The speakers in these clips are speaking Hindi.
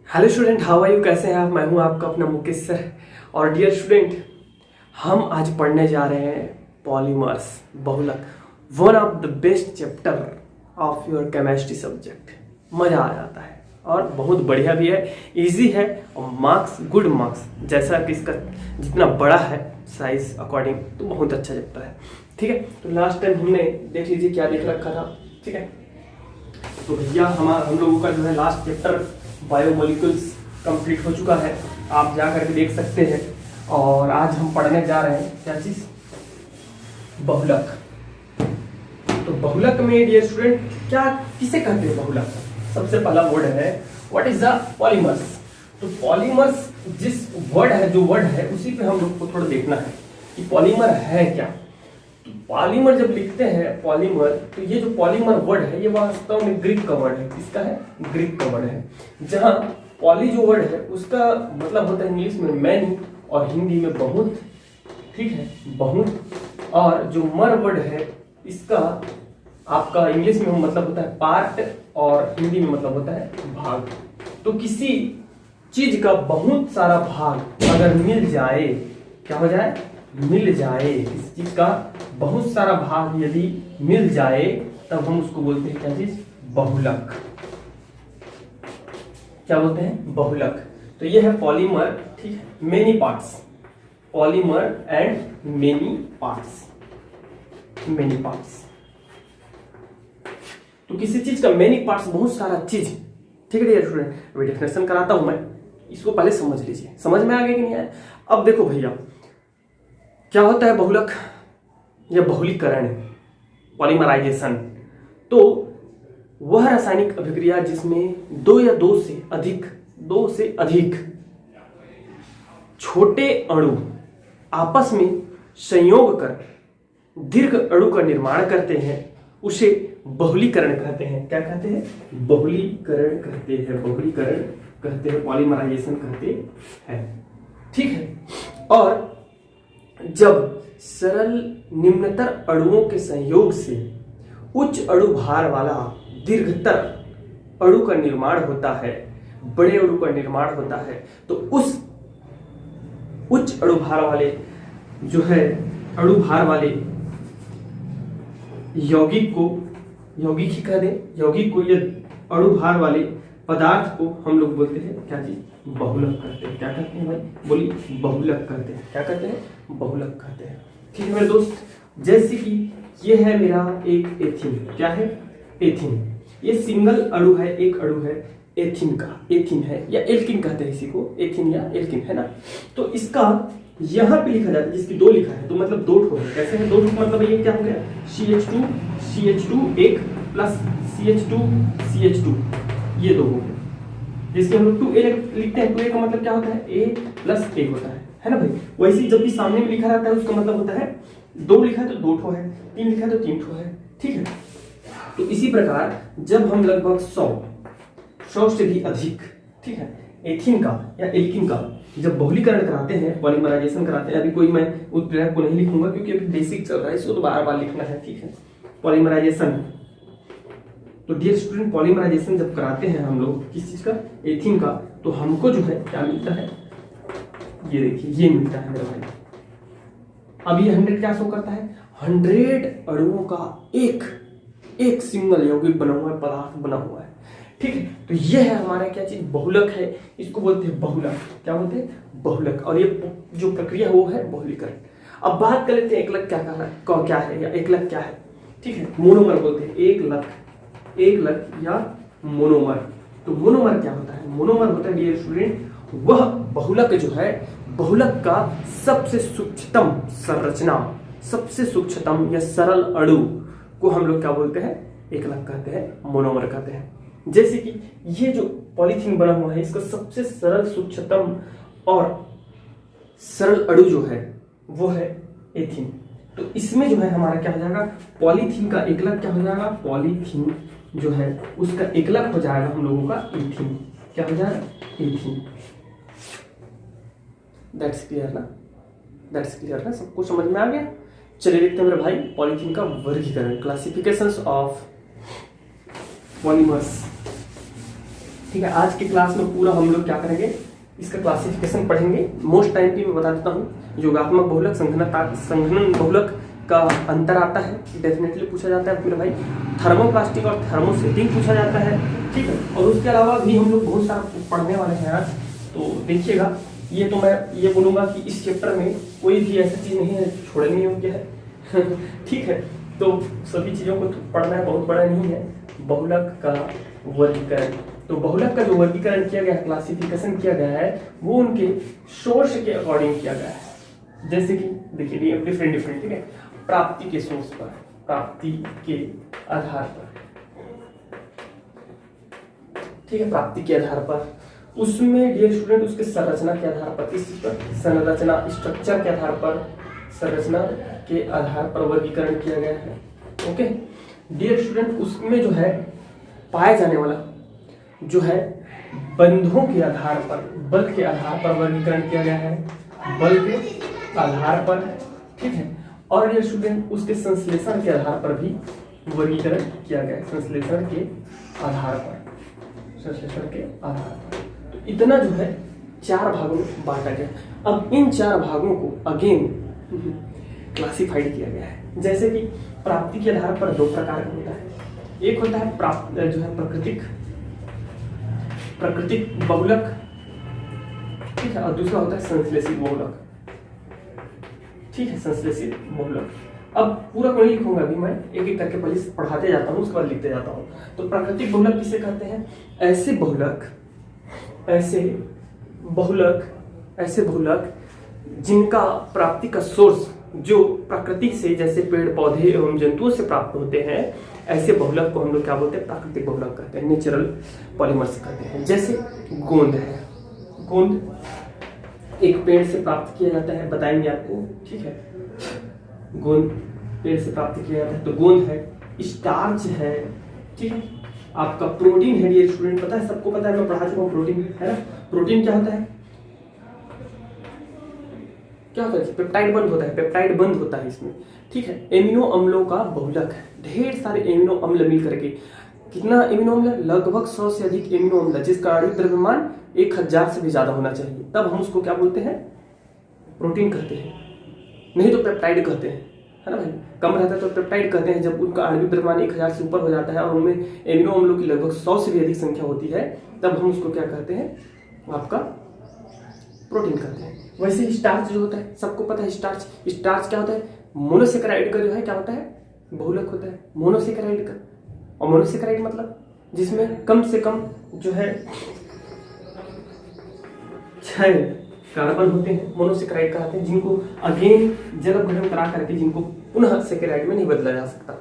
Hello student, how are you? कैसे हैं आप? मैं हूं आपका अपना मुकेश सर। और डियर स्टूडेंट, हम आज पढ़ने जा रहे हैं पॉलीमर्स, बहुलक, one of the best chapter of your chemistry subject. मज़ा आ जाता है और बहुत बढ़िया भी है, इजी है और मार्क्स गुड मार्क्स, जैसा कि इसका जितना बड़ा है साइज अकॉर्डिंग तो बहुत अच्छा चैप्टर है। ठीक है, तो लास्ट टाइम हमने देख लीजिए क्या देख रखा था। ठीक है, तो भैया हम लोगों का जो है लास्ट चैप्टर बायोमोलिक्यूल्स कंप्लीट हो चुका है, आप जा करके देख सकते हैं। और आज हम पढ़ने जा रहे हैं क्या चीज? बहुलक। तो बहुलक में डियर स्टूडेंट क्या किसे कहते हैं? बहुलक सबसे पहला वर्ड है व्हाट इज द पॉलीमर्स। तो पॉलीमर्स जिस वर्ड है, जो वर्ड है उसी पे हम लोग को थोड़ा देखना है कि पॉलीमर है क्या। पॉलीमर जब लिखते हैं पॉलीमर, तो ये जो पॉलीमर वर्ड है ये वास्तव में ग्रीक का वर्ड है। किसका है? ग्रीक का वर्ड है। जहाँ पॉली जो वर्ड है उसका मतलब होता है इंग्लिश में मैनी और हिंदी में बहुत। ठीक है, बहुत। और जो मर वर्ड है इसका आपका इंग्लिश में मतलब होता है पार्ट और हिंदी में मतलब होता है भाग। तो किसी चीज का बहुत सारा भाग अगर मिल जाए, क्या हो जाए? मिल जाए। किसी चीज का बहुत सारा भाग यदि मिल जाए तब हम उसको बोलते हैं क्या चीज? बहुलक। क्या बोलते हैं? बहुलक। तो ये है पॉलीमर। ठीक है, many parts, polymer and many parts, many parts. तो किसी चीज का मेनी पार्ट्स, बहुत सारा चीज। ठीक है डियर स्टूडेंट, अभी डेफिनेशन कराता हूं मैं, इसको पहले समझ लीजिए। समझ में आ गया कि नहीं आया? अब देखो भैया क्या होता है बहुलक या बहुलीकरण, पॉलीमराइजेशन। तो वह रासायनिक अभिक्रिया जिसमें दो या दो से अधिक छोटे अणु आपस में संयोग कर दीर्घ अणु का निर्माण करते हैं, उसे बहुलीकरण कहते हैं। क्या कहते हैं? बहुलीकरण कहते हैं, बहुलीकरण कहते हैं, पॉलीमराइजेशन कहते हैं। ठीक है, और जब सरल निम्नतर अणुओं के संयोग से उच्च अणु भार वाला दीर्घतर अणु का निर्माण होता है, बड़े अणु का निर्माण होता है, तो उस उच्च अणु भार वाले जो है अणु भार वाले यौगिक ही कह दें, यौगिक को, ये अणु भार वाले पदार्थ को हम लोग बोलते हैं क्या जी? बहुलक कहते हैं। क्या कहते हैं भाई? बोलिए, बहुलक कहते हैं। क्या कहते हैं? बहुलक कहते हैं। ठीक है मेरे दोस्त, जैसे कि ये है मेरा एक एथीन। क्या है? एथीन। ये सिंगल अणु है, एक अणु है एथीन का, एथीन है या एल्किन कहते हैं इसी को, एथीन या एल्किन, है ना। तो इसका यहाँ पे लिखा जाता है, जिसकी दो लिखा है तो मतलब दो ठो है। कैसे है दो ठो? मतलब ये क्या हो गया? CH2 एक प्लस CH2 ये दो हो गए, जिसके हम लोग 2A लिखते हैं। 2A का मतलब क्या होता है? A प्लस A होता है ना भाई। वैसे जब भी सामने में लिखा रहता है उसका मतलब होता है दो लिखा है तो दो ठो है, तीन लिखा है तो तीन ठो है। ठीक है, तो इसी प्रकार जब हम लगभग 100 से भी अधिक, ठीक है, एथीन का या एल्किन का जब बहुलीकरण कराते हैं, पॉलीमराइजेशन कराते हैं, अभी कोई मैं उत्प्रेरक को नहीं लिखूंगा क्योंकि अभी बेसिक चल रहा है, इसको तो बार बार लिखना है। ठीक है, पॉलीमराइजेशन। तो डियर स्टूडेंट, पॉलीमराइजेशन जब कराते हैं हम लोग किस चीज का? एथीन का, तो हमको जो है क्या मिलता है? ये देखिए, ये मिलता है मेरे भाई। अब ये 100 क्या शो करता है? 100 अणुओं का एक सिंगल यौगिक बना हुआ है, पदार्थ बना हुआ है। ठीक है, तो ये है हमारा क्या चीज? बहुलक है। इसको बोलते हैं बहुलक। क्या बोलते हैं? बहुलक। और ये जो प्रक्रिया है वो है बहुलीकरण। अब बात कर लेते हैं एकलक क्या है या एकलक क्या है। ठीक है, मोनोमर बोलते हैं, एकलक या मोनोमर। तो मोनोमर क्या होता है? मोनोमर होता है डियर स्टूडेंट वह बहुलक जो है, बहुलक का सबसे सूक्ष्मतम संरचना, सबसे सूक्ष्मतम या सरल अणु को हम लोग क्या बोलते हैं? एकलक कहते हैं, मोनोमर कहते हैं। जैसे कि ये जो पॉलीथीन बना हुआ है, इसका सबसे सरल, सूक्ष्मतम और सरल अणु जो है वो है एथीन। तो इसमें जो है हमारा क्या हो जाएगा? पॉलीथीन का एकलक क्या हो जाएगा? पॉलीथीन जो है उसका एकलक हो जाएगा हम लोगों का एथीन। क्या हो जाएगा? एथीन। दैट्स क्लियर ना? दैट्स क्लियर ना? सबको समझ में आ गया? चलिए देखते हैं मेरे भाई पॉलीथीन का वर्गीकरण, क्लासिफिकेशंस ऑफ पॉलीमर्स। ठीक है, आज की क्लास में पूरा हम लोग क्या करेंगे, इसका क्लासिफिकेशन पढ़ेंगे। मोस्ट टाइम की मैं बता देता हूँ, योगात्मक बहुलक, संघनन बहुलक का अंतर आता है, डेफिनेटली पूछा जाता है मेरे भाई। थर्मोप्लास्टिक और थर्मोसेटिंग पूछा जाता है, ठीक है। और उसके अलावा भी हम लोग बहुत सारा पढ़ने वाले हैं आज, तो देखिएगा। ये तो मैं ये बोलूँगा कि इस चैप्टर में कोई भी ऐसी चीज़ नहीं है छोड़ने योग्य है ठीक है, तो सभी चीज़ों को पढ़ना बहुत बड़ा नहीं है। बहुलक का वर्गीकरण, तो बहुलक का जो वर्गीकरण किया गया है, क्लासिफिकेशन किया गया है, वो उनके सोर्स के अकॉर्डिंग किया गया है। जैसे कि देखिए डिफरेंट, ठीक है, प्राप्ति के सोर्स पर, प्राप्ति के आधार पर, ठीक है, प्राप्ति के आधार पर। उसमें डियर स्टूडेंट उसके संरचना के आधार पर, किस चीज पर, संरचना, स्ट्रक्चर के आधार पर, संरचना के आधार पर वर्गीकरण किया गया है। ओके डियर स्टूडेंट, उसमें जो है पाया जाने वाला जो है बंधों के आधार पर, बल के आधार पर वर्गीकरण किया गया है, बल के आधार पर, ठीक है। और डियर स्टूडेंट उसके संश्लेषण के आधार पर भी वर्गीकरण किया गया है, संश्लेषण के आधार पर, संश्लेषण के आधार पर। तो इतना जो है 4 भागों में बांटा गया। अब इन 4 भागों को अगेन क्लासिफाइड किया गया है। जैसे कि प्राप्ति के आधार पर 2 प्रकार का होता है, एक होता है जो है प्राकृतिक बहुलक, ठीक है, और दूसरा होता है संश्लेषित बहुलक, ठीक है, संश्लेषित बहुलक। अब पूरा को नहीं लिखूंगा, अभी मैं एक एक करके पहले पढ़ाते जाता हूँ, उसके बाद लिखते जाता हूँ। तो प्राकृतिक बहुलक किसे कहते हैं, ऐसे बहुलक जिनका प्राप्ति का सोर्स जो प्रकृति से, जैसे पेड़ पौधे एवं जंतुओं से प्राप्त होते हैं, ऐसे बहुलक को हम लोग क्या बोलते हैं, प्राकृतिक बहुलक कहते हैं, नेचुरल पॉलीमर्स कहते हैं। जैसे गोंद है, गोंद एक पेड़ से प्राप्त किया जाता है, बताएंगे आपको, ठीक है, गोंद पेड़ से प्राप्त किया जाता है, तो गोंद है। स्टार्च है, ठीक है, आपका प्रोटीन है डियर स्टूडेंट, पता है, सबको पता है, मैं पढ़ा चुका हूँ प्रोटीन, है ना। प्रोटीन क्या होता है, क्या होता है, पेप्टाइड बंध होता है, पेप्टाइड बंध होता है इसमें, ठीक है। एमिनो अम्लों का बहुलक है, ढेर सारे एमिनो अम्ल मिल करके, कितना एमिनो अम्ल, लगभग 100 से अधिक एमिनो अम्ल, जिसका आणविक द्रव्यमान 1000 से भी ज्यादा होना चाहिए, तब हम उसको क्या बोलते हैं, प्रोटीन कहते हैं, नहीं तो पेप्टाइड कहते हैं, है ना भाई। कम रहता है तो पेप्टाइड कहते हैं, जब उनका आणविक द्रव्यमान 1000 से ऊपर हो जाता है और उनमें एमिनो अम्लों की लगभग 100 से भी अधिक संख्या होती है, तब हम उसको क्या कहते हैं, आपका प्रोटीन कहते हैं। वैसे स्टार्च जो होता है, सबको पता है, स्टार्च क्या होता है, मोनोसेकेराइड का जो है क्या होता है, बहुलक होता है मोनोसेकेराइड का। और मोनोसेकेराइड मतलब जिसमें कम से कम जो है 6 कार्बन होते हैं, मोनोसेकेराइड कहते हैं, जिनको अगेन जल अपघटन करा करके जिनको पुनः सेकेराइड में नहीं बदला जा सकता,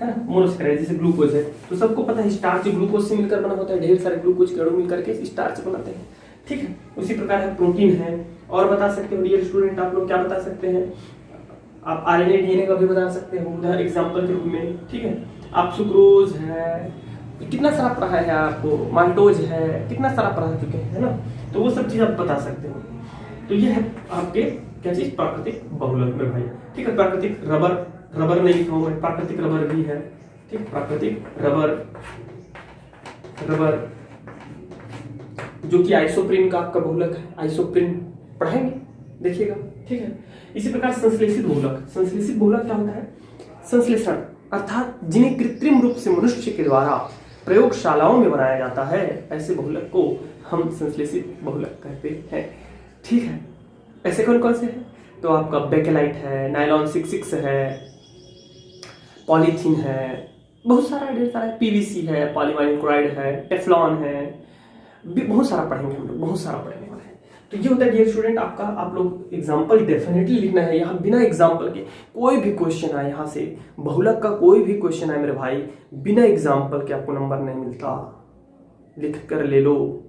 है ना। मोनोसेकेराइड जैसे ग्लूकोज है, तो सबको पता है स्टार्च ग्लूकोज से मिलकर बना होता है, ढेर सारे ग्लूकोज के अणु मिलकर के स्टार्च बनाते हैं, ठीक है। उसी प्रकार है प्रोटीन है। और बता सकते हो डियर स्टूडेंट, आप लोग क्या बता सकते हैं, आप आरएनए डीएनए का भी बता सकते हो उधर एग्जांपल के रूप में, ठीक है। आप सुक्रोज है, कितना सारा पढ़ा है आपको, माल्टोज है, कितना सारा पढ़ा चुके हैं, है ना। तो वो सब चीज आप बता सकते हो। तो ये है आपके क्या चीज, प्राकृतिक बहुलक में भाई, ठीक है। प्राकृतिक रबर नहीं लिखा हूं मैं, प्राकृतिक रबर भी है, ठीक, प्राकृतिक रबर जो कि आइसोप्रीन का आपका बहुलक है, आइसोप्रीन पढ़ाएंगे, देखिएगा, ठीक है। इसी प्रकार संश्लेषित बहुलक क्या होता है, संश्लेषण अर्थात जिन्हें कृत्रिम रूप से मनुष्य के द्वारा प्रयोगशालाओं में बनाया जाता है, ऐसे बहुलक को हम संश्लेषित बहुलक कहते हैं, ठीक है। ऐसे कौन कौन से हैं, तो आपका बेकेलाइट है, नायलॉन 66 है, पॉलीथीन है, बहुत सारा ढेर सारा है, पीवीसी है, पॉलीविनाइल क्लोराइड है, टेफ्लॉन है, बहुत सारा पढ़ेंगे हम लोग, बहुत सारा पढ़ेंगे वाले हैं। तो ये होता है डियर स्टूडेंट आपका, आप लोग एग्जाम्पल डेफिनेटली लिखना है यहाँ, बिना एग्जाम्पल के कोई भी क्वेश्चन आए यहाँ से, बहुलक का कोई भी क्वेश्चन आए मेरे भाई, बिना एग्जाम्पल के आपको नंबर नहीं मिलता, लिख कर ले लो,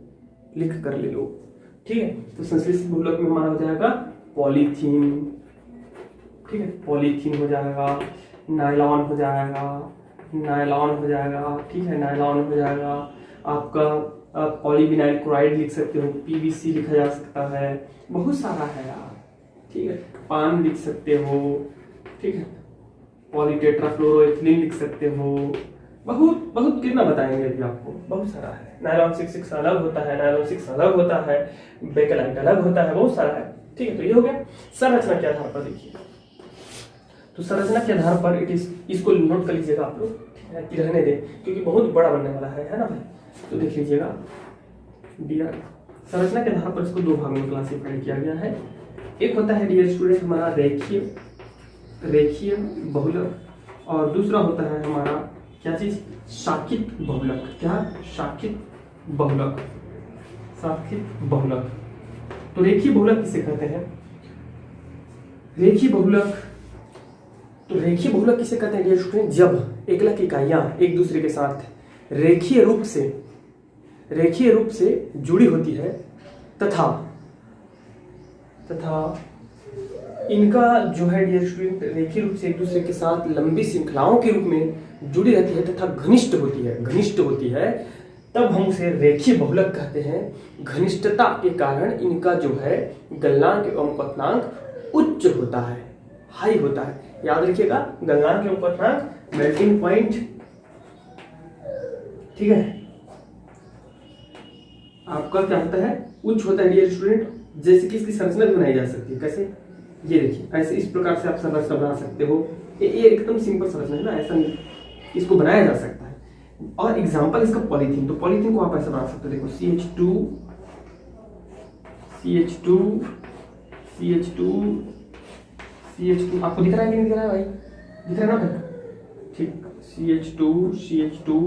ठीक है। तो संश्लेषित बहुलक में हमारा हो जाएगा पॉलीथीन, ठीक है, पॉलीथीन हो जाएगा, नायलॉन हो जाएगा, ठीक है, नायलॉन हो जाएगा आपका, पॉलीविनाइल क्लोराइड लिख सकते हो, पीवीसी लिखा जा सकता है, बहुत सारा है यार, ठीक है, पान लिख सकते हो, ठीक है, पॉलीटेट्राफ्लोरोएथिलीन लिख सकते हो, बहुत कितना बताएंगे अभी आपको, बहुत सारा है। नायलॉन 6 अलग होता है, नायलॉन 6 अलग होता है, बेकेलाइट अलग होता है, बहुत सारा है। ठीक है, तो ये हो गया संरचना के आधार पर। देखिए तो संरचना के आधार पर इसको नोट कर लीजिएगा आप लोग, ठीक है, कि रहने दें क्योंकि बहुत बड़ा बनने वाला है ना भाई। तो देख लीजिएगा डियर, संरचना के आधार पर इसको दो भागों में क्लासिफाई किया गया है। एक होता है डियर स्टूडेंट हमारा रेखीय बहुलक, और दूसरा होता है हमारा क्या चीज, शाखित बहुलक। क्या, शाखित बहुलक, शाखित बहुलक। तो रेखीय बहुलक किसे कहते हैं, रेखीय बहुलक, तो रेखीय बहुलक किसे कहते हैं डियर स्टूडेंट, जब एकलक इकाइयां एक दूसरे के साथ रेखीय रूप से जुड़ी होती है तथा इनका जो है डियर स्टूडेंट रेखीय रूप से एक दूसरे के साथ लंबी श्रृंखलाओं के रूप में जुड़ी रहती है तथा घनिष्ठ होती है, तब हम उसे रेखीय बहुलक कहते हैं। घनिष्ठता के कारण इनका जो है गलनांक एवं क्वथनांक उच्च होता है, हाई होता है। याद रखिएगा, गलनांक एवं क्वथनांक, मेल्टिंग पॉइंट, ठीक है, आपका क्या होता है, उच्च होता है डियर स्टूडेंट। जैसे कि इसकी संरचना भी बनाई जा सकती है, कैसे, ये देखिए ऐसे इस प्रकार से आप संरचना बना सकते हो। ये एकदम सिंपल संरचना है ना, ऐसा नहीं, इसको बनाया जा सकता है। और एग्जांपल इसका पॉलीथीन, तो पॉलीथीन को आप ऐसा बना सकते हो, देखो CH2 आपको दिख रहा है कि नहीं दिख रहा है भाई, दिख रहा है ना भाई, ठीक, CH2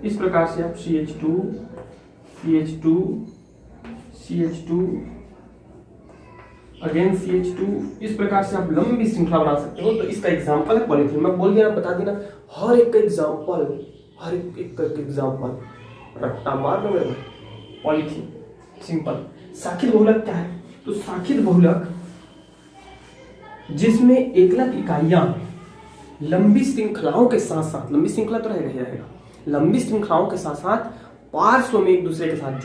इस प्रकार से आप CH2 अगेन CH2 इस प्रकार से आप लंबी श्रृंखला बना सकते हो। तो इसका एग्जांपल है पॉलीथीन। मैं बोल दिया, बता देना हर एक का एग्जांपल रट्टा मार लो मेरे भाई। Polythene simple. शाखित बहुलक क्या है, तो शाखित बहुलक जिसमें एकलक इकाइयां लंबी श्रृंखलाओं के साथ साथ, लंबी श्रृंखला तो रहेगा, लंबी श्रृंखलाओं के साथ साथ पार्श्व में एक दूसरे के साथ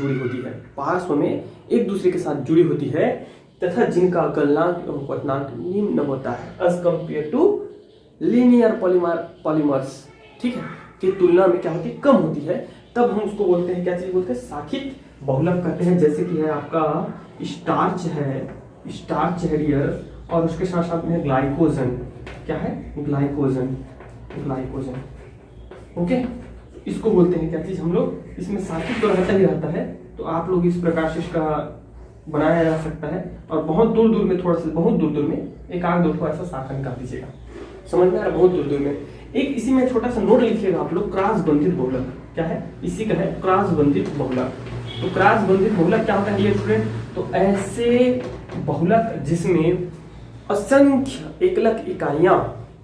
जुड़ी होती है, तथा जिनका गलनांक एवं क्वथनांक निम्न होता है as compare to linear polymers, ठीक है, की तुलना में क्या होती है, कम होती है। तब हम उसको बोलते हैं, क्या चीज बोलते हैं, शाखित बहुलक कहते हैं। जैसे कि है आपका स्टार्च है डियर, और उसके साथ साथ में ग्लाइकोजन, क्या है, ग्लाइकोजन, ओके, इसको बोलते हैं क्या चीज हम लोग, इसमें शाखित तो रहता ही रहता है। तो आप लोग इस प्रकार से इसका बनाया जा सकता है, और बहुत दूर में, बहुत दूर में एक आध दो ऐसा शाखा निकाल दीजिएगा, समझ में आ रहा है, बहुत दूर में। एक इसी में छोटा सा नोट लिखिएगा आप लोग, क्रॉस बंधित बहुलक, क्या है, इसी का है क्रॉस बंधित बहुलक। तो क्रॉस बंधित बहुलक क्या होता है ये स्टूडेंट, तो ऐसे बहुलक जिसमें असंख्य एकलक इकाइयां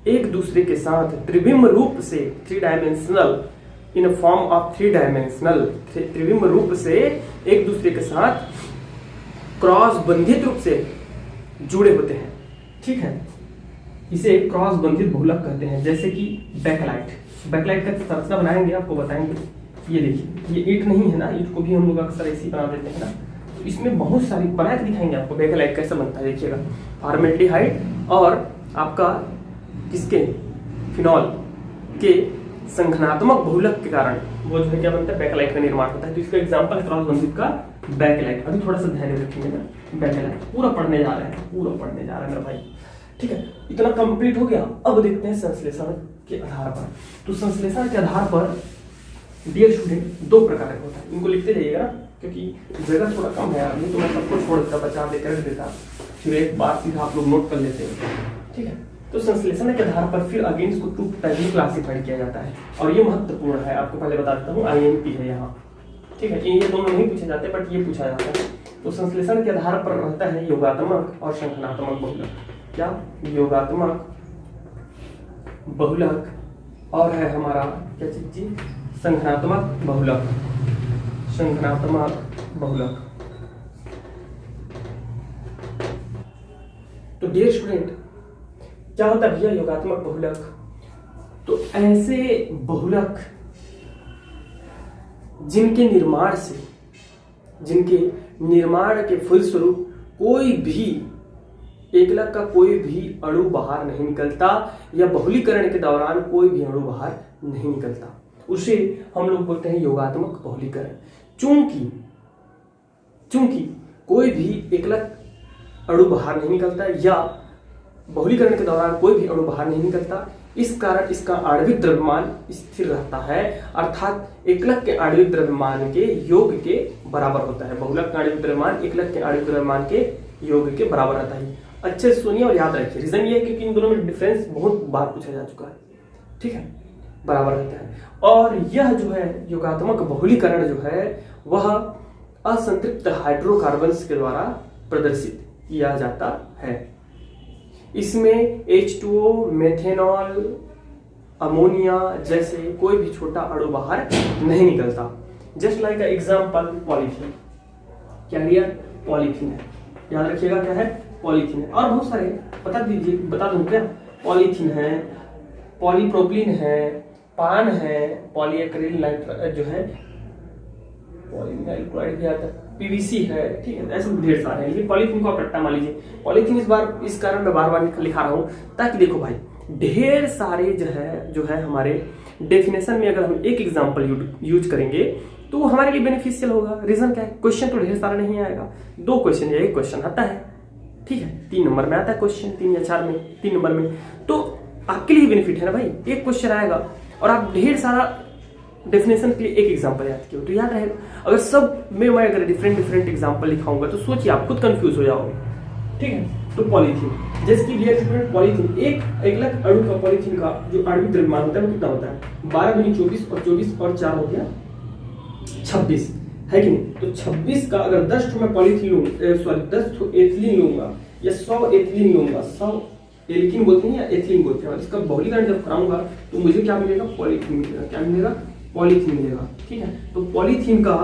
एक दूसरे के साथ त्रिविम रूप से, three dimensional, in form of three dimensional, त्रिविम रूप से एक दूसरे के साथ क्रॉस बंधित रूप से जुड़े होते हैं, ठीक है, इसे क्रॉस बंधित बहुलक कहते हैं। जैसे कि बैकलाइट का संरचना बनाएंगे, आपको बताएंगे। ये देखिए, ये ईंट नहीं है ना, ईंट को भी हम लोग अक्सर ऐसी बना देते हैं ना, तो इसमें बहुत सारी बना के दिखाएंगे आपको बैकलाइट कैसे बनता है। देखिएगा, फॉर्मेल्डिहाइड और आपका किसके, फिनॉल के संघनात्मक बहुलक के कारण वो जो है क्या बनता है, बैकलाइट का निर्माण होता है। तो इसका एग्जांपल क्रॉस बंधित का बैकलाइट। अभी थोड़ा सा ध्यान रखेंगे ना, बैकलाइट पूरा पढ़ने जा रहे हैं मेरा भाई, ठीक है। इतना कंप्लीट हो गया। अब देखते हैं संश्लेषण के आधार पर। तो संश्लेषण के आधार पर डियर स्टूडेंट दो प्रकार का होता है, इनको लिखते जाइएगा क्योंकि जगह थोड़ा कम है अभी, तो मैं सबको छोड़ देता, बचा देकर रख देता, फिर एक बार सीधा आप लोग नोट कर लेते हैं, ठीक है। तो संश्लेषण के आधार पर फिर अगेन इसको टू टाइप में क्लासिफाइड किया जाता है, और ये महत्वपूर्ण है, आपको पहले बता देता हूँ, IMP है यहाँ, ठीक है। ये दोनों नहीं पूछे जाते, बट ये पूछा जाता है। तो संश्लेषण के आधार पर रहता है योगात्मक और संघनात्मक बहुलक। क्या, योगात्मक बहुलक, और है हमारा क्या चीज जी, संघनात्मक बहुलक। तो डियर स्टूडेंट, क्या होता है भैया योगात्मक बहुलक, तो ऐसे बहुलक जिनके निर्माण के फलस्वरूप कोई भी एकलक का कोई भी अणु बाहर नहीं निकलता, या बहुलीकरण के दौरान कोई भी अणु बाहर नहीं निकलता, उसे हम लोग बोलते हैं योगात्मक बहुलीकरण। चूंकि कोई भी एकलक अणु बाहर नहीं निकलता या बहुलीकरण के दौरान कोई भी अणु बाहर नहीं निकलता, इस कारण इसका आणविक द्रव्यमान स्थिर रहता है, अर्थात एकलक के आणविक द्रव्यमान के योग के बराबर होता है। बहुलक का आणविक द्रव्यमान एकलक के आणविक द्रव्यमान के योग के बराबर रहता है। अच्छे से सुनिए और याद रखिए, रीजन ये है क्योंकि इन दोनों में डिफरेंस बहुत बार पूछा जा चुका है, ठीक है, बराबर रहता है। और यह जो है योगात्मक बहुलीकरण जो है वह असंतृप्त हाइड्रोकार्बन्स के द्वारा प्रदर्शित किया जाता है। इसमें H2O, मेथेनॉल, अमोनिया जैसे कोई भी छोटा अणु बाहर नहीं निकलता। Just like example polythene. क्या दिया? पॉलीथीन है, याद रखिएगा क्या है? पॉलीथीन है। और बहुत सारे बता दूं क्या? पॉलीथीन है, पॉलीप्रोपिलीन है, पान है, पॉलीएक्रिल जो है पॉलीविनाइल क्लोराइड भी आता है, पीवीसी है, ठीक है, ऐसे ढेर सारे हैं। लेकिन पॉलीथीन को आप रट्टा मान लीजिए। पॉलीथीन इस कारण मैं बार बार लिखा रहा हूँ ताकि देखो भाई ढेर सारे जो है हमारे डेफिनेशन में अगर हम एक एग्जांपल यूज करेंगे तो वो हमारे लिए बेनिफिशियल होगा। रीजन क्या है? क्वेश्चन तो ढेर सारा नहीं आएगा, 2 क्वेश्चन या 1 क्वेश्चन आता है, ठीक है, 3 नंबर में आता है क्वेश्चन, 3 या 4 में, 3 नंबर में, तो आपके लिए बेनिफिट है ना भाई। 1 क्वेश्चन आएगा और आप ढेर सारा डेफिनेशन के लिए एक एग्जांपल याद किया तो याद रहेगा। अगर सब में मैं अगर डिफरेंट एग्जांपल लिखाऊंगा तो सोचिए आप खुद कंफ्यूज हो जाओगे, ठीक है। तो पॉलीथीन, जैसे कि डियर पॉलीथीन, एक एकलक अणु का पॉलीथीन का जो आणविक द्रव्यमान होता है वो कितना होता है? 12 × 24 और 24 और 4 हो गया 26, है कि नहीं? तो 26 का अगर 10 ठो मैं पॉलीथीन लूंगा, सॉरी 10 ठो एथिलीन लूंगा या 100 एथिलीन लूंगा, 100 एल्कीन बोलते हैं या एथिलीन बोलते हैं, और इसका बहुलीकरण जब कराऊंगा तो मुझे क्या मिलेगा? पॉलीथीन मिलेगा। क्या मिलेगा? पॉलीथीन मिलेगा, ठीक है। तो पॉलीथीन का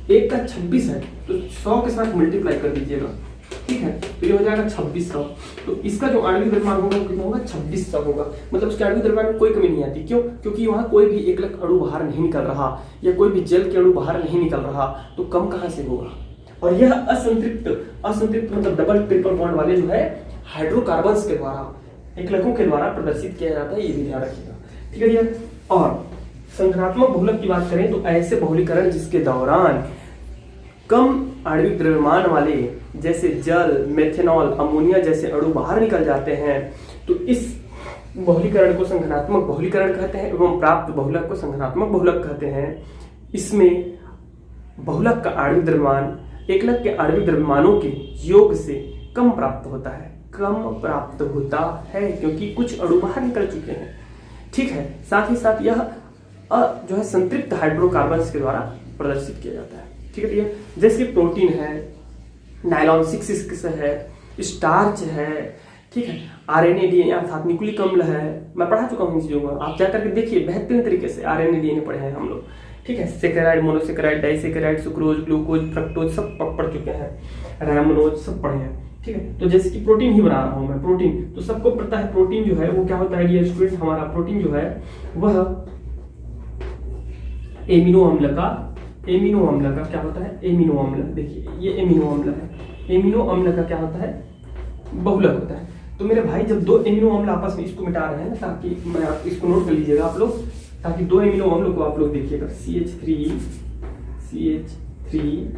1 का 26 है तो 100 के साथ मल्टीप्लाई कर दीजिएगा, ठीक है, तो ये हो जाएगा 2600। तो इसका जो आणविक द्रव्यमान होगा वो कितना होगा? 2600 होगा। मतलब उसके आणविक द्रव्यमान में कोई कमी नहीं आती। क्यों? क्योंकि वहां कोई भी एकलक अणु बाहर नहीं निकल रहा या कोई भी जल के अणु बाहर नहीं निकल रहा, तो कम कहां से होगा? और यह असंतृप्त मतलब डबल ट्रिपल बॉन्ड वाले जो है हाइड्रोकार्बन्स के द्वारा, एकलकों के द्वारा प्रदर्शित किया जाता है, ये भी ध्यान रखिएगा, ठीक है भैया। और संख्यात्मक बहुलक की बात करें तो ऐसे बहुलीकरण जिसके दौरान कम आणविक द्रव्यमान वाले जैसे जल, मेथेनॉल, अमोनिया जैसे अणु बाहर निकल जाते हैं, तो इस बहुलीकरण को संख्यात्मक बहुलीकरण कहते हैं एवं प्राप्त बहुलक को संख्यात्मक बहुलक कहते हैं। इसमें बहुलक का आणविक द्रव्यमान एकलक के आणविक द्रव्यमानों के योग से कम प्राप्त होता है, क्योंकि कुछ अणु बाहर निकल चुके हैं, ठीक है। साथ ही साथ यह जो है संतृप्त हाइड्रोकार्बन्स के द्वारा प्रदर्शित किया जाता है, ठीक है भैया। जैसे प्रोटीन है, नायलॉन 6 है, स्टार्च है, ठीक है, आरएनए डीएनए अर्थात न्यूक्लिक अम्ल है, मैं पढ़ा चुका हूँ इन चीजों को, आप जाकर के देखिए, बेहतरीन तरीके से आरएनए डीएनए पढ़े हैं हम लोग, ठीक है। Saccharide, monosaccharide, disaccharide, sucrose, glucose, fructose सब पढ़ चुके हैं, रामनोज सब पढ़े हैं, ठीक है। तो जैसे कि प्रोटीन ही बना रहा हूं मैं, प्रोटीन तो सबको पता है प्रोटीन जो है वो क्या होता है डियर स्टूडेंट, हमारा प्रोटीन जो है वह एमिनो अम्ल का क्या होता है? एमिनो अम्ल, देखिए ये एमिनो अम्ल है, एमिनो अम्ल का क्या होता है? बहुलक होता है। तो मेरे भाई जब 2 एमिनो अम्ल आपस में इसको मिटा रहे हैं ना, ताकि मैं आप इसको नोट कर लीजिएगा आप लोग, ताकि 2 एमिनो अम्ल को आप लोग देखिएगा, CH3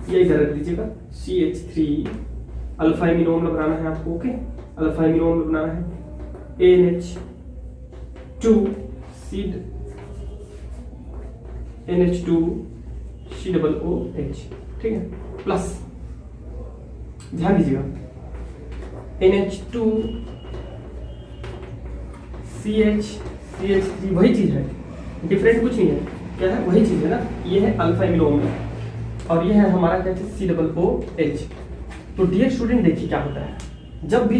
ये इधर रख दीजिएगा, CH3 अल्फा एमिनो अम्ल बनाना है आपको, ओके, अल्फा एमिनो अम्ल बनाना है, NH2COOH, ठीक है, प्लस ध्यान दीजिएगा NH2CH3 वही चीज है, डिफरेंट कुछ नहीं है, क्या है? वही चीज है ना, ये है अल्फा एमिनो अम्ल और ये है हमारा क्या है? COOH। तो डियर स्टूडेंट देखिए क्या होता है, जब भी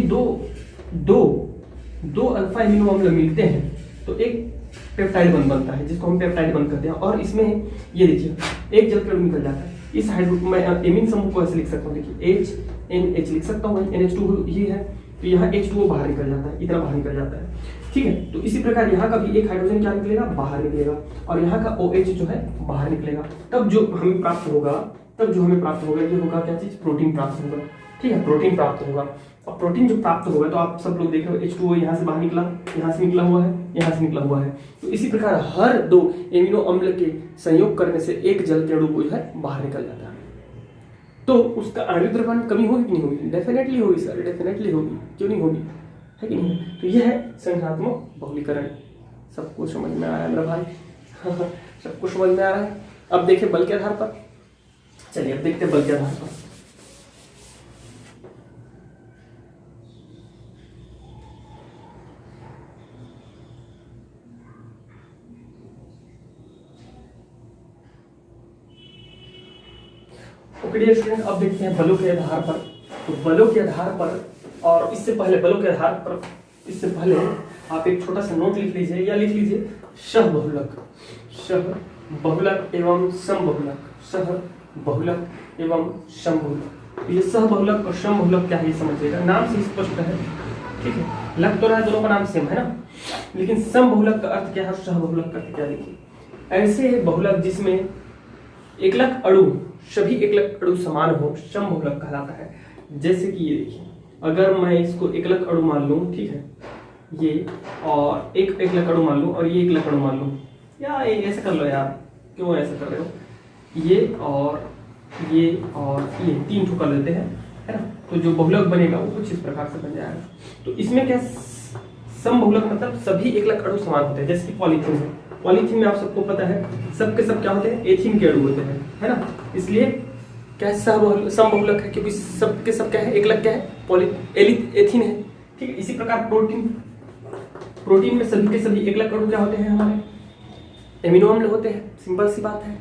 दो अल्फा एमिनो अम्ल मिलते हैं तो एक पेप्टाइड बंध बनता है, जिसको हम पेप्टाइड बंध कहते हैं। और इसमें ये देखिए एक जल के अणु निकल जाता है, इस हाइड्रो मैं एमीन समूह को ऐसे लिख सकता हूँ, देखिए HNH लिख सकता हूँ, NH2 ये है, तो यहाँ H2O बाहर निकल जाता है, इतना बाहर निकल जाता है, ठीक है। तो इसी प्रकार यहाँ का भी एक हाइड्रोजन क्या निकलेगा? बाहर निकलेगा, और यहाँ का OH जो है बाहर निकलेगा। तब जो हमें प्राप्त होगा ये होगा क्या चीज? प्रोटीन प्राप्त होगा, ठीक है, प्रोटीन प्राप्त होगा। और प्रोटीन जो प्राप्त होगा तो आप सब लोग देख रहे हो H2O यहाँ से बाहर निकला, यहाँ से निकला हुआ है, यहाँ से निकला हुआ है। तो इसी प्रकार हर 2 एमिनो अम्ल के संयोग करने से एक जल के अणु को जो है बाहर निकल जाता है। तो उसका आणविक द्रव्यमान कमी होगी कि नहीं होगी? डेफिनेटली होगी सर, डेफिनेटली होगी, क्यों नहीं होगी, है कि नहीं? तो यह है संख्यात्मक बहुलीकरण। सबको समझ में आ रहा है मेरा भाई? सबको समझ में आ रहा है? अब देखें बल के आधार पर, चलिए अब देखते हैं बल के आधार पर। ओके डियर स्टूडेंट, अब देखते हैं बलों के आधार पर। तो बलों के आधार पर, और इससे पहले बलों के आधार पर, इससे पहले आप एक छोटा सा नोट लिख लीजिए या लिख लीजिए सहबहुलक, सहबहुलक एवं समबहुलक, सहबहुलक एवं समबहुलक। तो ये सहबहुलक और समबहुलक क्या है ये समझिएगा, नाम से स्पष्ट है, ठीक है, लग तो रहा है दोनों का नाम सेम है ना, लेकिन समबहुलक का अर्थ क्या है, सहबहुलक का अर्थ क्या, देखिए ऐसे बहुलक जिसमें एकलक अणु, सभी एकलक अणु समान हो, समबहुलक कहलाता है। जैसे कि ये देखिए, अगर मैं इसको एकलक अणु मान लूं, ठीक है, ये और एक एकलक अणु मान लूं और ये एकलक अणु मान लूं, या ऐसे कर लो यार, क्यों ऐसे कर रहे हो, ये और ये 3 ठो कर लेते हैं, है ना। तो जो बहुलक बनेगा वो कुछ इस प्रकार से बन जाएगा। तो इसमें क्या समबहुलक मतलब सभी एकलक अणु समान होते हैं। जैसे कि पॉलीथीन है, पॉलीथीन में आप सबको पता है सबके सब क्या होते हैं, एथीन के अणु होते हैं, है ना। इसलिए क्या समबहुलक है, क्योंकि सबके सब क्या है, एकलक क्या है, एथीन है, ठीक है। इसी प्रकार प्रोटीन में सभी के सभी एकलक अणु क्या होते हैं, हमारे एमिनो अम्ल होते हैं, सिंपल सी बात है,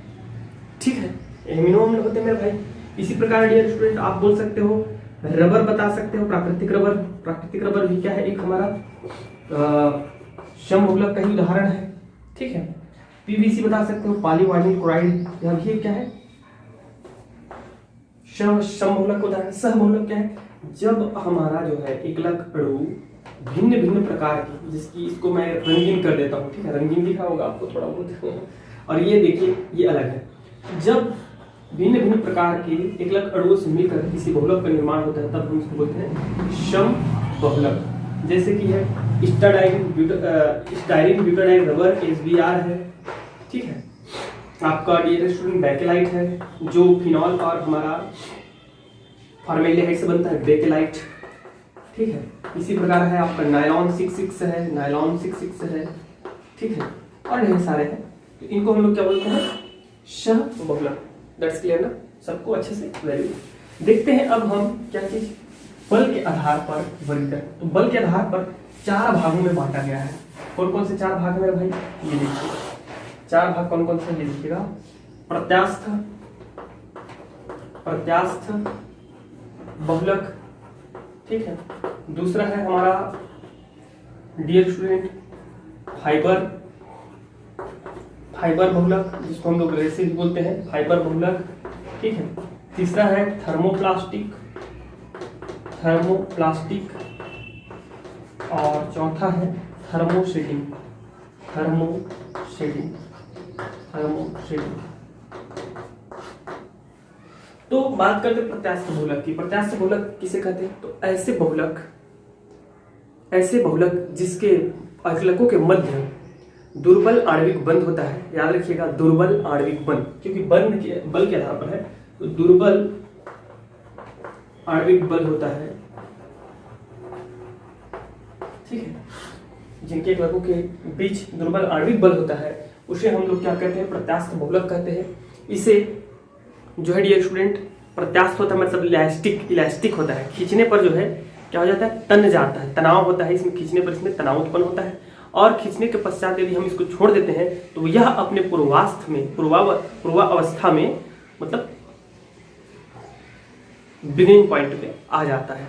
ठीक है, एमिनो अम्ल होते हैं मेरे भाई। इसी प्रकार डियर स्टूडेंट आप बोल सकते हो, रबर बता सकते हो, प्राकृतिक रबर भी क्या है, एक हमारा समबहुलक का ही उदाहरण है, ठीक है। पीवीसी बता सकते हो, पॉलीवाइनिल क्लोराइड, यह भी क्या है, समबहुलक उदाहरण। सहबहुलक क्या है, जब हमारा जो है एकलक अणु भिन्न भिन्न प्रकार की, जिसकी इसको मैं रंगीन कर देता हूँ, ठीक है, रंगीन दिखा होगा आपको थोड़ा बहुत, और ये देखिए ये अलग है। जब भिन्न भिन्न प्रकार के एकलक अणुओं से मिलकर किसी बहुलक का निर्माण होता है तब हम इसको बोलते हैं समबहुलक। जैसे कि है स्टाइरिन ब्यूटाडाइन रबर SBR है, ठीक है। आपका डियर स्टूडेंट बेकेलाइट है, जो फिनॉल और हमारा फॉर्मेल्डिहाइड से बनता है, बेकेलाइट, ठीक है। इसी प्रकार है आपका नायलॉन 66 है, ठीक है, और ढेर सारे हैं। तो इनको हम लोग क्या बोलते हैं, सहबहुलक। दैट्स क्लियर ना, सबको अच्छे से, वेरी गुड। देखते हैं अब हम क्या चीज, बल के आधार पर वर्गीकरण। तो बल के आधार पर 4 भागों में बांटा गया है। कौन कौन से 4 भाग है मेरे भाई, ये देखिए 4 भाग कौन कौन से, ये देखिएगा, प्रत्यास्थ बहुलक, ठीक है। दूसरा है हमारा डियर स्टूडेंट फाइबर बहुलक, जिसको हम लोग रेसिस बोलते हैं, फाइबर बहुलक, ठीक है। तीसरा है थर्मोप्लास्टिक, और चौथा है थर्मोसेटिंग। तो बात करते हैं प्रत्यास्थ बहुलक की। प्रत्यास्थ बहुलक किसे कहते हैं, तो ऐसे बहुलक जिसके एकलकों के मध्य दुर्बल आणविक बंध होता है। याद रखिएगा, दुर्बल आणविक बंध, क्योंकि बल के आधार पर है, तो दुर्बल आणविक बल होता है, ठीक है। जिनके एकलकों के बीच दुर्बल आणविक बल होता है उसे हम लोग क्या कहते हैं, प्रत्यास्थ बहुलक कहते हैं। इसे जो है डियर स्टूडेंट, प्रत्यास्थ होता है मतलब इलास्टिक होता है, खींचने पर जो है क्या हो जाता है, तन जाता है, तनाव होता है इसमें, खींचने पर इसमें तनाव उत्पन्न होता है। और खींचने के पश्चात यदि हम इसको छोड़ देते हैं तो यह अपने पूर्वावस्था में मतलब बिगिनिंग पॉइंट पे आ जाता है,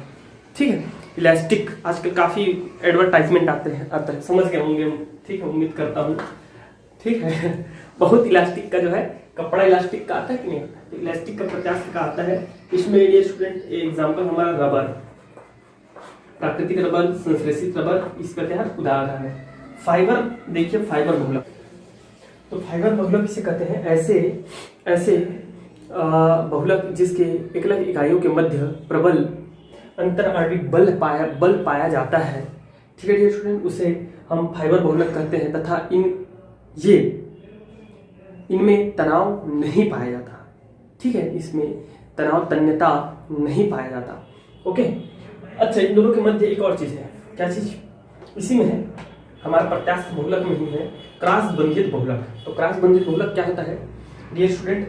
ठीक है। इलास्टिक आजकल काफी एडवर्टाइजमेंट आता है, समझ गए होंगे, ठीक है, उम्मीद करता हूँ, ठीक है। बहुत इलास्टिक का जो है, कपड़ा इलास्टिक का आता है कि नहीं आता, तो इलास्टिक का प्रत्यास्थ का आता है। इसमें ये स्टूडेंट एग्जाम्पल हमारा रबर, प्राकृतिक रबर, संश्लेषित रबर, इसका क्या है उदाहरण है। फाइबर देखिए, फाइबर बहुलक, तो फाइबर बहुलक किसे कहते हैं, ऐसे बहुलक जिसके एकलक इकाइयों के मध्य प्रबल अंतर आणविक बल पाया जाता है, ठीक है डियर स्टूडेंट, उसे हम फाइबर बहुलक कहते हैं तथा इनमें तनाव नहीं पाया जाता, ठीक है, इसमें तनाव तन्यता नहीं पाया जाता। ओके, अच्छा, इन दोनों के मध्य एक और चीज है, क्या चीज, इसी में है, हमारा प्रत्यास्थ बहुलक में ही है क्रॉस बंधित बहुलक। तो क्रॉस बंधित बहुलक क्या होता है डियर स्टूडेंट,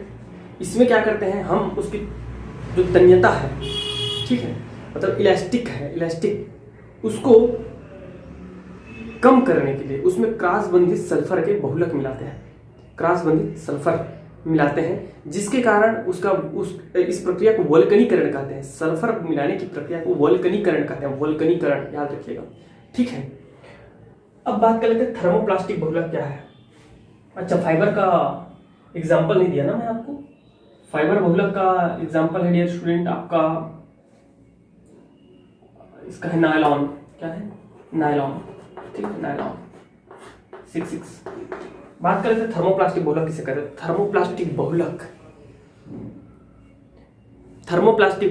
इसमें क्या करते हैं हम, उसकी जो तन्यता है, ठीक है, मतलब इलास्टिक है, इलास्टिक, उसको कम करने के लिए उसमें क्रॉस बंधित सल्फर के बहुलक मिलाते हैं, क्रॉस बंधित सल्फर मिलाते हैं, जिसके कारण इस प्रक्रिया को वल्कनीकरण कहते हैं। सल्फर मिलाने की प्रक्रिया को वल्कनीकरण कहते हैं, वल्कनीकरण याद रखिएगा, ठीक है। अब बात कर लेते हैं थर्मोप्लास्टिक बहुलक क्या है। अच्छा, फाइबर का एग्जाम्पल नहीं दिया ना मैं आपको, फाइबर बहुलक का एग्जाम्पल है डियर स्टूडेंट आपका, इसका है नायलॉन, क्या है, नायलॉन, ठीक है, नायलॉन 66। बात करते हैं थर्मोप्लास्टिक बहुलक किसे कहते हैं। थर्मोप्लास्टिक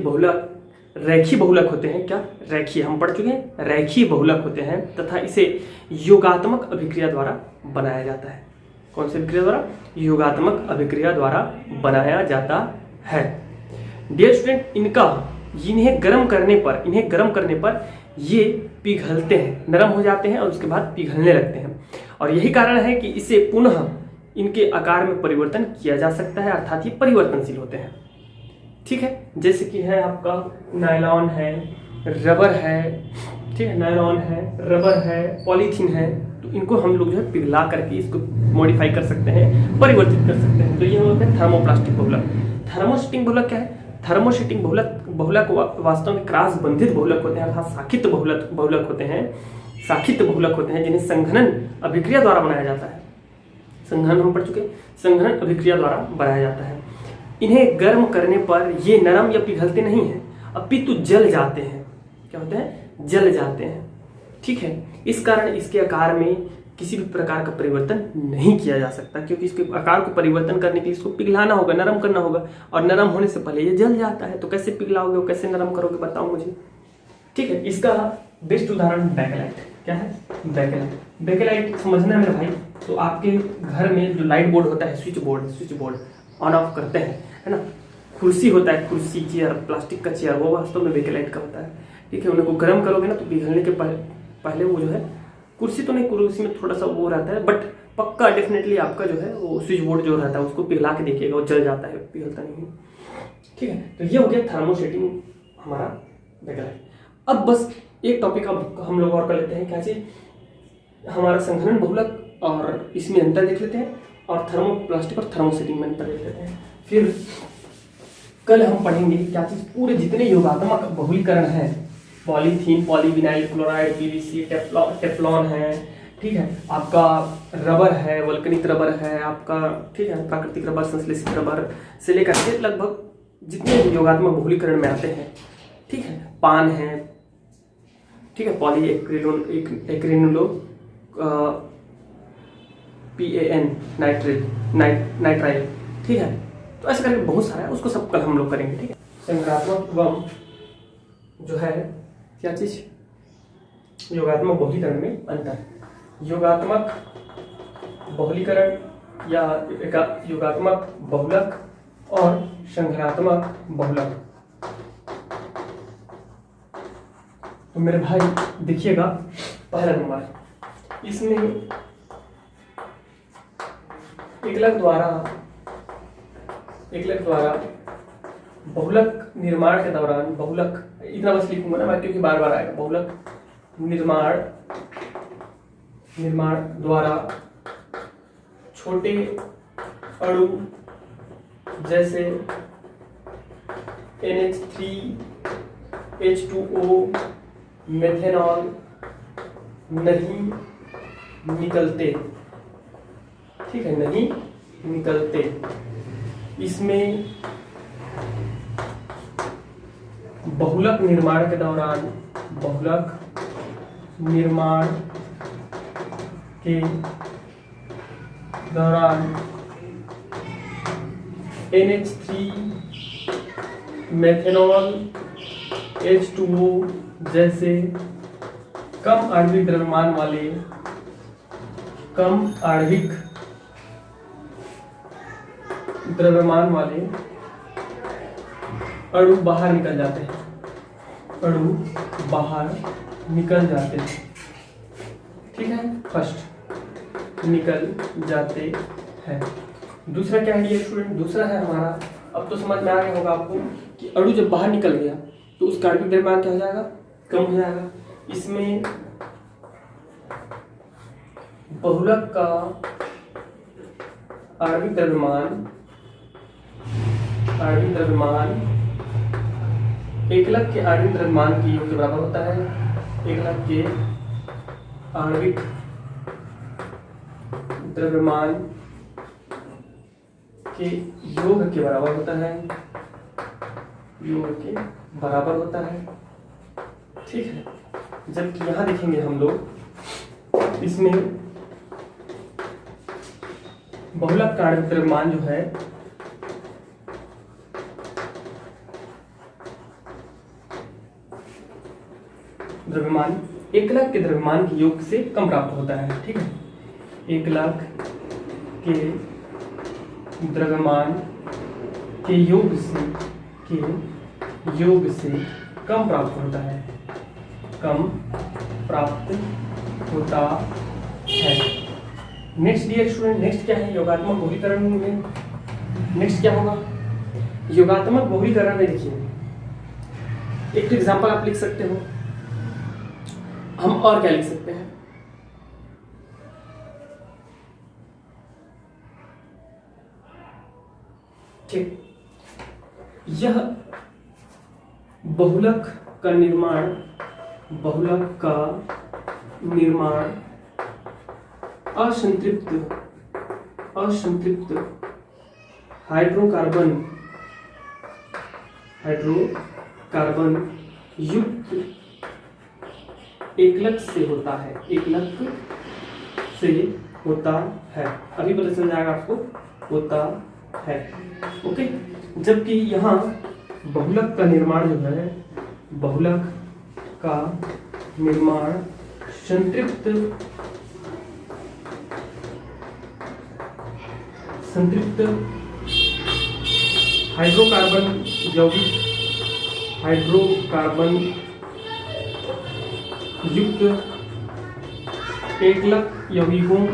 बहुलक रेखीय बहुलक होते हैं, क्या, रेखीय, हम पढ़ चुके हैं, रेखीय बहुलक होते हैं तथा इसे योगात्मक अभिक्रिया द्वारा बनाया जाता है। कौन सी अभिक्रिया द्वारा, योगात्मक अभिक्रिया द्वारा बनाया जाता है। डियर स्टूडेंट, इन्हें गर्म करने पर ये पिघलते हैं, नरम हो जाते हैं और उसके बाद पिघलने लगते हैं, और यही कारण है कि इसे पुनः इनके आकार में परिवर्तन किया जा सकता है, अर्थात ये परिवर्तनशील होते हैं, ठीक है। जैसे कि है आपका नायलॉन है, रबर है, ठीक है, नायलॉन है, रबर है, पॉलीथीन है, तो इनको हम लोग जो है पिघला करके इसको मॉडिफाई कर सकते हैं, परिवर्तित कर सकते हैं। तो ये होता है थर्मोप्लास्टिक बहुलक। थर्मोसेटिंग बहुलक क्या है, थर्मोसेटिंग बहुलक वास्तव में क्रॉस बंधित बहुलक होते हैं, अर्थात साखित बहुलक होते हैं, जिन्हें संघनन अभिक्रिया द्वारा बनाया जाता है। संघनन हम पढ़ चुके, संघनन अभिक्रिया द्वारा बनाया जाता है। इन्हें गर्म करने पर ये नरम या पिघलते नहीं हैं, अपितु जल जाते हैं। क्या होते हैं, जल जाते हैं, ठीक है। इस कारण इसके आकार में किसी भी प्रकार का परिवर्तन नहीं किया जा सकता, क्योंकि इसके आकार को परिवर्तन करने के लिए इसको पिघलाना होगा, नरम करना होगा, और नरम होने से पहले ये जल जाता है। तो कैसे पिघलाओगे और कैसे नरम करोगे, बताओ मुझे, ठीक है। इसका बेस्ट उदाहरण बैकलाइट, क्या है, बैकलाइट। बैकलाइट समझना है मेरे भाई, तो आपके घर में जो लाइट बोर्ड होता है, स्विच बोर्ड ऑन ऑफ करते हैं, है ना, कुर्सी होता है, कुर्सी, चेयर, प्लास्टिक का चेयर, वो वास्तव में बैकलाइट का होता है, ठीक है। उनको गर्म करोगे ना तो पिघलने के पहले वो जो है, कुर्सी तो नहीं, कुर्सी में थोड़ा सा वो रहता है, बट पक्का डेफिनेटली आपका जो है वो स्विच बोर्ड जो रहता है उसको पिघला के देखिएगा, वो जल जाता है, पिघलता नहीं, ठीक है। तो ये हो गया थर्मोसेटिंग हमारा बैकलाइट। अब बस एक टॉपिक अब हम लोग और कर लेते हैं, क्या चीज, हमारा संघनन बहुलक, और इसमें अंतर देख लेते हैं, और थर्मोप्लास्टिक और थर्मोसेटिंग में अंतर देख लेते हैं। फिर कल हम पढ़ेंगे क्या चीज, पूरे जितने योगात्मक बहुलीकरण है, polythene, polyvinyl chloride, PVC, Teflon है, ठीक है, आपका रबर है, वल्कनिक रबर है आपका, ठीक है, प्राकृतिक रबर, संश्लेषित रबर से लेकर के लगभग जितने योगात्मक बहुलीकरण में आते हैं, ठीक है, पान है, ठीक है, पॉली एक्रिनुलो PAN नाइट्राइल, ठीक है। तो ऐसे करके बहुत सारा है, उसको सब कल हम लोग करेंगे, ठीक है। संघात्मक एवं जो है क्या चीज, योगात्मक बहुलीकरण में अंतर, योगात्मक बहुलीकरण या योगात्मक बहुलक और संघनात्मक बहुलक। तो मेरे भाई देखिएगा, पहला नंबर, इसमें एकलक द्वारा बहुलक निर्माण के दौरान, बहुलक इतना बस लिखूंगा ना मैं, क्योंकि बार बार आएगा, बहुलक निर्माण द्वारा छोटे अणु जैसे NH3, H2O, मेथेनॉल नहीं निकलते, ठीक है, नहीं निकलते। इसमें बहुलक निर्माण के दौरान, बहुलक निर्माण के दौरान NH3 मेथेनॉल H2O जैसे कम आणविक द्रव्यमान वाले, कम आणविक द्रव्यमान वाले अणु बाहर निकल जाते हैं, अणु बाहर निकल जाते हैं। ठीक है, फर्स्ट निकल जाते हैं। दूसरा क्या है डियर स्टूडेंट? दूसरा है हमारा, अब तो समझ में आ गया होगा आपको कि अणु जब बाहर निकल गया तो उसका आणविक द्रव्यमान क्या हो जाएगा? कम हो जाएगा। इसमें बहुलक का आणविक द्रव्यमान एकलक के आणविक द्रव्यमान की योग के बराबर होता है। एकलक के आणविक द्रव्यमान के योग के बराबर होता है, योग के बराबर होता है। ठीक है, जबकि यहां देखेंगे हम लोग, इसमें बहुलक का आणविक द्रव्यमान जो है द्रव्यमान एकलक के द्रव्यमान के योग से कम प्राप्त होता है। ठीक है, एकलक के द्रव्यमान के योग से कम प्राप्त होता है, कम प्राप्त होता है। नेक्स्ट डियर स्टूडेंट, नेक्स्ट क्या है? योगात्मक बहुलीकरण में नेक्स्ट क्या होगा? योगात्मक बहुलीकरण में देखिए, एक एग्जांपल आप लिख सकते हो। हम और क्या लिख सकते हैं? ठीक, यह बहुलक का निर्माण असंतृप्त हाइड्रोकार्बन युक्त एकलक से होता है, एकलक से होता है। अभी पता चल जाएगा आपको, होता है। ओके, जबकि यहाँ बहुलक का निर्माण जो है, बहुलक का निर्माण संतृप्त हाइड्रोकार्बन युक्त एकलक यौगिकों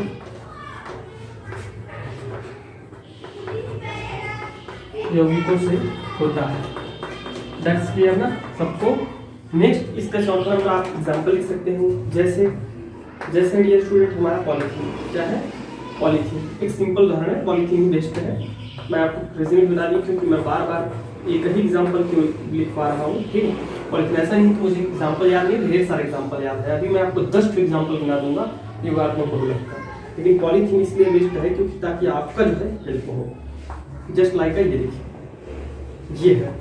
से होता है। दैट्स क्लियर ना सबको? नेक्स्ट इसका शॉर्ट आप एग्जांपल लिख सकते हो, जैसे डियर स्टूडेंट हमारा पॉलीथीन क्या है? पॉलीथीन एक सिंपल उदाहरण है, पॉलीथीन ही बेस्ट है। मैं आपको रिजल्ट बता दी क्योंकि मैं बार बार एक ही एग्जांपल क्यों लिख पा रहा हूँ। ठीक है, पॉलीथीन ऐसा नहीं कि मुझे एग्जांपल याद नहीं, ढेर सारे एग्जांपल याद है। अभी मैं आपको 10 एग्जांपल बना दूंगा योगात्मक बहुलक का, लेकिन पॉलीथीन इसलिए बेस्ट है क्योंकि ताकि आपका जो है हेल्प हो। जस्ट लाइक ये देखिए, ये है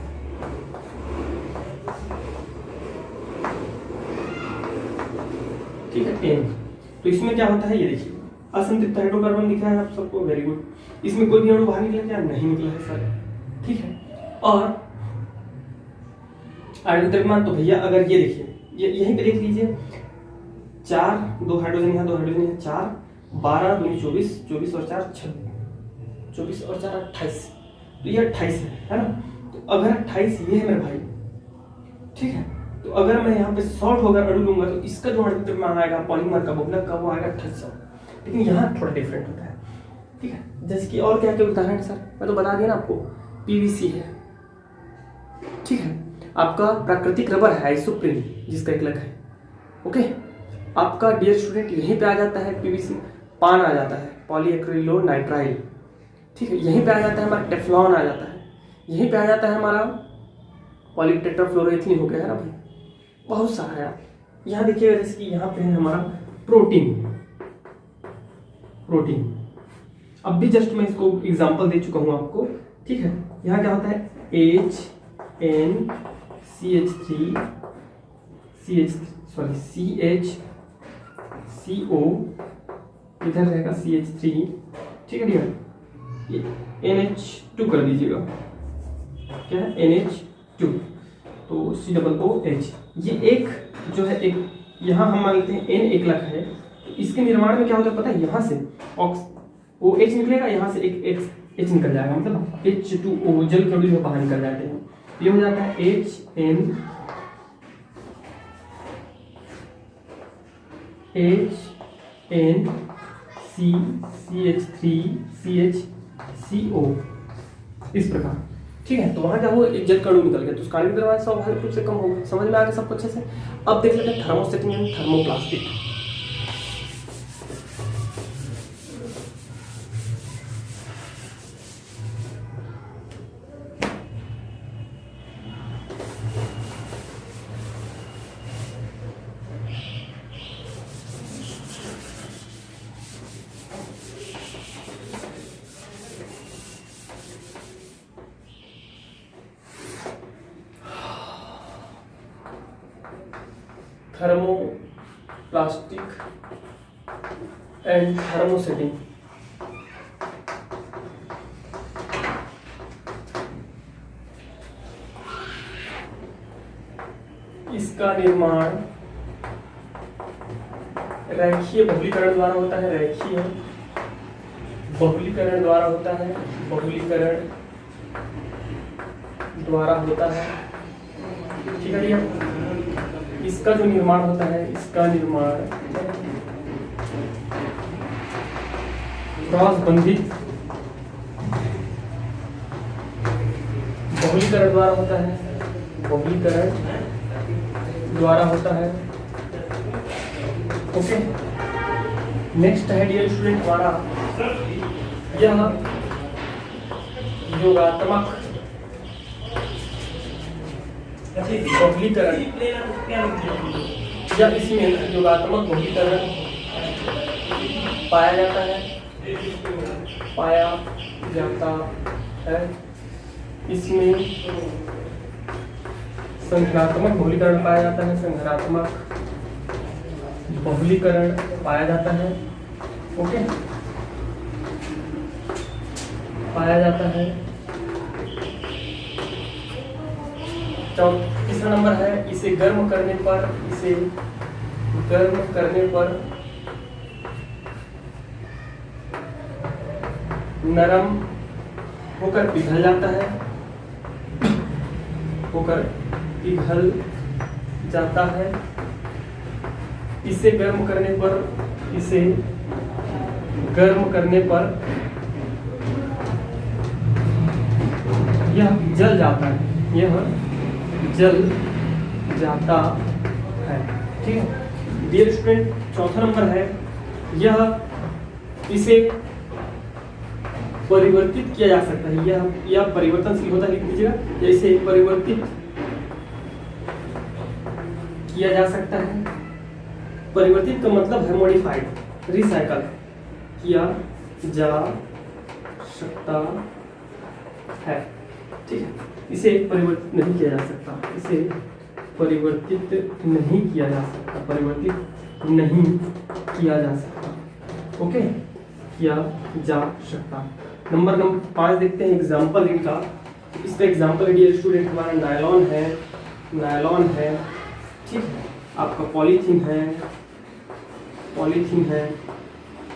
ठीक है एन। तो इसमें क्या होता है ये देखिए, असंतृप्त हाइड्रोकार्बन लिखा है आप सबको, वेरी गुड। इसमें कोई भी अणु बाहर निकला क्या? नहीं निकला है सर। ठीक है, और आणविक द्रव्यमान तो भैया अगर ये देखिए, यहीं पे देख लीजिए, 4 2 हाइड्रोजन यहाँ, 2 हाइड्रोजन यहाँ, 4 12 दूनी 24, 24 और 4 26, 24 और 4 28, तो ये 28 है ना? तो अगर 28 ये है मेरे भाई, ठीक है, तो अगर मैं यहाँ पे सॉल्ट होकर अणु लूंगा तो इसका जो आणविक द्रव्यमान आएगा पॉलीमर का, बहुलक का, वो आएगा 2800। लेकिन यहाँ थोड़ा डिफरेंट होता है। ठीक है, जैसे कि और क्या क्या उदाहरण सर? मैं तो बता दिया ना आपको, पीवीसी है। ठीक है, आपका प्राकृतिक रबर है आइसोप्रीन, जिसका एकलक है। ओके, आपका डियर स्टूडेंट यहीं पे आ जाता है पीवीसी, पान आ जाता है, पॉलीएक्रिलोनाइट्राइल। ठीक है, यहीं पे आ जाता है हमारा टेफ्लॉन आ जाता है, यहीं पे आ जाता है हमारा पॉलीटेट्राफ्लोरोएथिलीन हो गया है ना भाई, बहुत सारा है। यहाँ देखिएगा जैसे कि यहाँ पे है हमारा प्रोटीन। अब भी जस्ट मैं इसको एग्जांपल दे चुका हूँ आपको। ठीक है, यहाँ क्या होता है CHCO, इधर रहेगा CH3। ठीक है डियर, ये NH2 कर दीजिएगा, क्या है NH2। तो COOH। ये एक जो है एक यहाँ हम मान लेते हैं N एक लख है, तो इसके निर्माण में क्या होता है पता है, यहाँ से OH निकलेगा, यहाँ से एक H निकल जाएगा, मतलब H2O जल कड़ी में बाहर निकल जाते हैं। ये हो जाता है HNCCH3CHCO इस प्रकार। ठीक है, तो वहां क्या हुआ, एक जल कणु निकल गया, तो उस कार्बनिक द्रव्यमान स्वाभाविक रूप से कम होगा। समझ में आ गया सबको अच्छे से। अब देख लेते हैं thermosetting and thermoplastic. Thermoplastic and thermosetting. इसका निर्माण रैखीय बहुलीकरण द्वारा होता है, रैखीय बहुलीकरण द्वारा होता है, बहुलीकरण द्वारा होता है। ठीक है भैया, इसका जो निर्माण होता है, इसका निर्माण क्रॉस बंधित बहुलीकरण द्वारा होता है, बहुलीकरण द्वारा होता है। ओके, नेक्स्ट है डियर स्टूडेंट हमारा यह योगात्मक बहुलीकरण, या इसमें योगात्मक बहुलीकरण पाया जाता है, इसमें संख्यात्मक बहुलीकरण पाया जाता है, संख्यात्मक बहुलीकरण पाया जाता है। ओके, पाया जाता है। तीसरा नंबर है, इसे गर्म करने पर नरम होकर पिघल जाता है, इसे गर्म करने पर यह जल जाता है, जल जाता है। ठीक है डियर स्टूडेंट, चौथा नंबर है, इसे परिवर्तित किया जा सकता है, यह परिवर्तनशील होता है, लिख दीजिएगा, या इसे परिवर्तित किया जा सकता है। परिवर्तित का मतलब है मॉडिफाइड, रिसाइकल किया जा सकता है। ठीक है, इसे परिवर्तित नहीं किया जा सकता, ओके, किया जा सकता। नंबर 5 देखते हैं एग्जाम्पल इनका। इसका एग्जाम्पल डियर स्टूडेंट हमारा नायलॉन है, ठीक है, आपका पॉलीथीन है,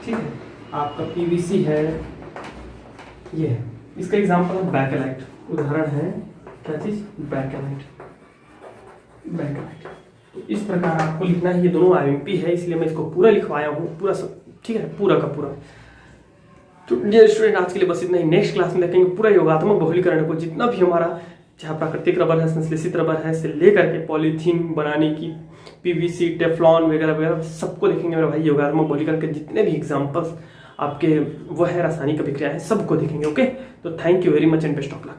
ठीक है, आपका PVC है, ये है। इसका एग्जाम्पल है बैकेलाइट, उदाहरण है क्या चीज, बैकेलाइट। तो इस प्रकार आपको लिखना है, ये दोनों IMP है, इसलिए मैं इसको पूरा लिखवाया हूँ, पूरा सब, ठीक है, पूरा का पूरा। तो डियर स्टूडेंट आज के लिए बस इतना ही। नेक्स्ट क्लास में देखेंगे पूरा योगात्मक बहुलीकरण को, जितना भी हमारा चाहे प्राकृतिक रबर है, संश्लेषित रबर है, से लेकर के पॉलीथीन बनाने की PVC, टेफ्लॉन वगैरह वगैरह सबको देखेंगे मेरे भाई। योगात्मक बहुलीकरण के जितने भी एग्जाम्पल्स आपके वो है, रासायनिक अभिक्रिया है, सबको देखेंगे। ओके, तो thank you very much and best of luck.